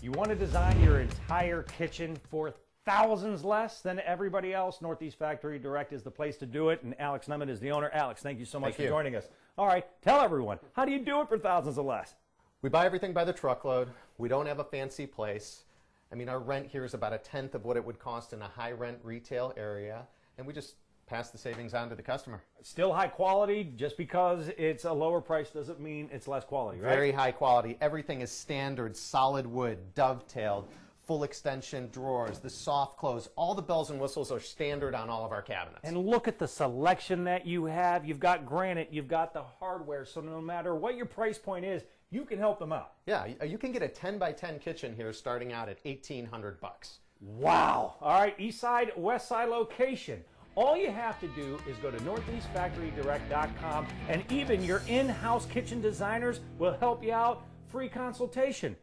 You want to design your entire kitchen for thousands less than everybody else? Northeast Factory Direct is the place to do it, and Alex Lemon is the owner. Alex, thank you so much for joining us. All right, tell everyone, how do you do it for thousands or less? We buy everything by the truckload. We don't have a fancy place. I mean, our rent here is about 1/10 of what it would cost in a high-rent retail area, and we just pass the savings on to the customer. Still high quality. Just because it's a lower price doesn't mean it's less quality, right? Very high quality. Everything is standard, solid wood, dovetailed, full extension drawers, the soft close. All the bells and whistles are standard on all of our cabinets. And look at the selection that you have. You've got granite, you've got the hardware, so no matter what your price point is, you can help them out. Yeah, you can get a 10 by 10 kitchen here starting out at $1,800. Wow. All right, east side, west side location. All you have to do is go to northeastfactorydirect.com, and even your in-house kitchen designers will help you out. Free consultation.